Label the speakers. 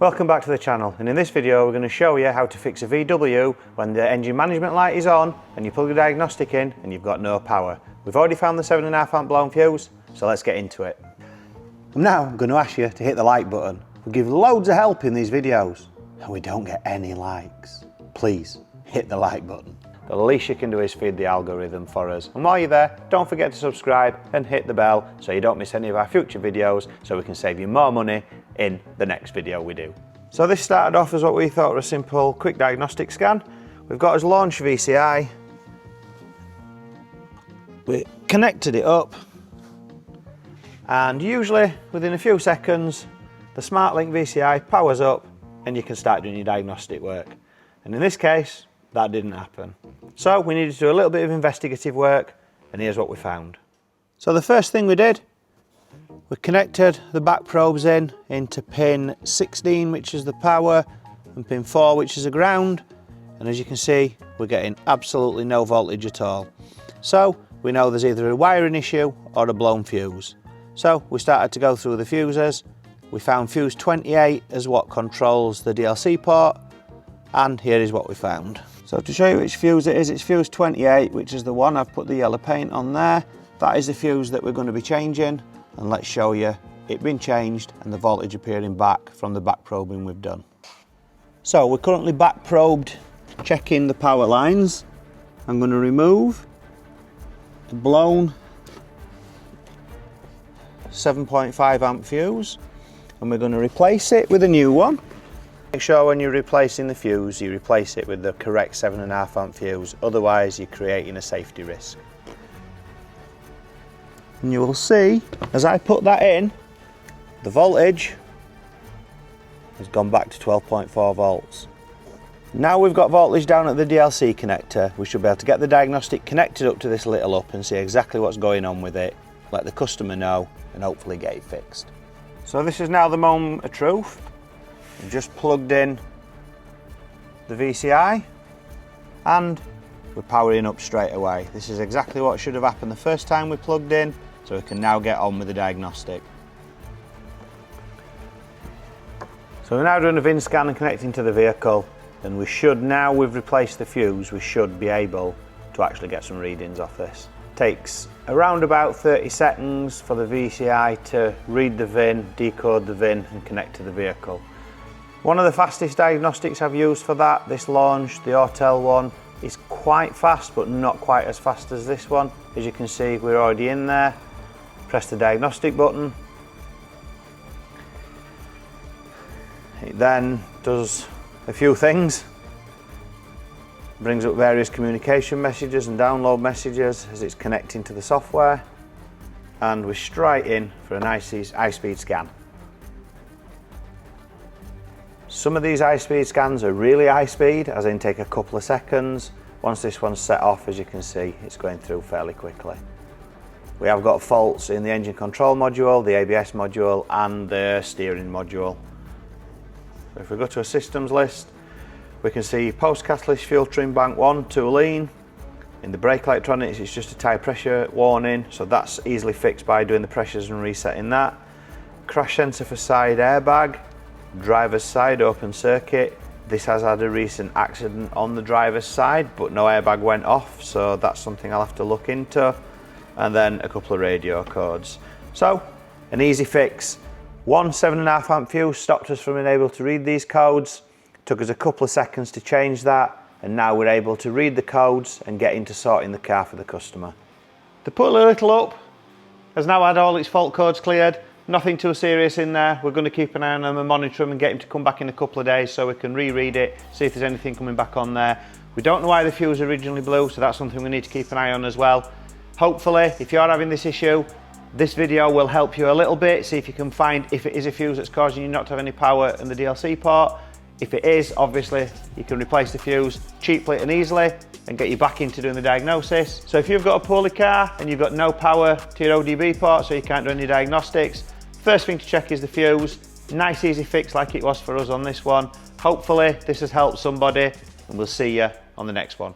Speaker 1: Welcome back to the channel, and in this video we're going to show you how to fix a VW when the engine management light is on and you plug the diagnostic in and you've got no power. We've already found the 7.5 amp blown fuse, so let's get into it. I'm now going to ask you to hit the like button. We give loads of help in these videos and we don't get any likes. Please hit the like button. The least you can do is feed the algorithm for us. And while you're there, don't forget to subscribe and hit the bell so you don't miss any of our future videos, so we can save you more money in the next video we do. So this started off as what we thought was a simple quick diagnostic scan. We've got his launch VCI. We connected it up, and usually within a few seconds the SmartLink VCI powers up and you can start doing your diagnostic work. And in this case that didn't happen. So we needed to do a little bit of investigative work, and here's what we found. So the first thing we did, we connected the back probes into pin 16, which is the power, and pin 4, which is the ground. And as you can see, we're getting absolutely no voltage at all. So we know there's either a wiring issue or a blown fuse. So we started to go through the fuses. We found fuse 28 as what controls the DLC port, and here is what we found. So to show you which fuse it is, it's fuse 28, which is the one. I've put the yellow paint on there. That is the fuse that we're going to be changing, and let's show you it being changed and the voltage appearing back from the back probing we've done. So we're currently back probed, checking the power lines. I'm going to remove the blown 7.5 amp fuse, and we're going to replace it with a new one. Make sure when you're replacing the fuse, you replace it with the correct 7.5 amp fuse, otherwise you're creating a safety risk. And you will see, as I put that in, the voltage has gone back to 12.4 volts. Now we've got voltage down at the DLC connector, we should be able to get the diagnostic connected up to this little up and see exactly what's going on with it, let the customer know, and hopefully get it fixed. So this is now the moment of truth. We've just plugged in the VCI and we're powering up straight away. This is exactly what should have happened the first time we plugged in, so we can now get on with the diagnostic. So we're now doing a VIN scan and connecting to the vehicle, and we should, now we've replaced the fuse, we should be able to actually get some readings off this. Takes around about 30 seconds for the VCI to read the VIN, decode the VIN and connect to the vehicle. One of the fastest diagnostics I've used for that, this launch, the Autel one, is quite fast but not quite as fast as this one. As you can see, we're already in there. Press the diagnostic button. It then does a few things. Brings up various communication messages and download messages as it's connecting to the software. And we're straight in for a nice high-speed scan. Some of these high-speed scans are really high speed, as in take a couple of seconds. Once this one's set off, as you can see, it's going through fairly quickly. We have got faults in the engine control module, the ABS module and the steering module. So if we go to a systems list, we can see post catalyst fuel trim bank 1 tooling. In the brake electronics, it's just a tyre pressure warning, so that's easily fixed by doing the pressures and resetting that. Crash sensor for side airbag. Driver's side open circuit. This has had a recent accident on the driver's side, but no airbag went off, so that's something I'll have to look into. And then a couple of radio codes. So an easy fix. One 7.5 amp fuse stopped us from being able to read these codes. Took us a couple of seconds to change that, and now we're able to read the codes and get into sorting the car for the customer. The put a little up has now had all its fault codes cleared. Nothing too serious in there. We're going to keep an eye on them and monitor them and get him to come back in a couple of days so we can reread it, see if there's anything coming back on there. We don't know why the fuse originally blew, so that's something we need to keep an eye on as well. Hopefully, if you are having this issue, this video will help you a little bit, see if you can find if it is a fuse that's causing you not to have any power in the DLC port. If it is, obviously, you can replace the fuse cheaply and easily and get you back into doing the diagnosis. So if you've got a poorly car and you've got no power to your OBD port, so you can't do any diagnostics, first thing to check is the fuse. Nice easy fix like it was for us on this one. Hopefully this has helped somebody, and we'll see you on the next one.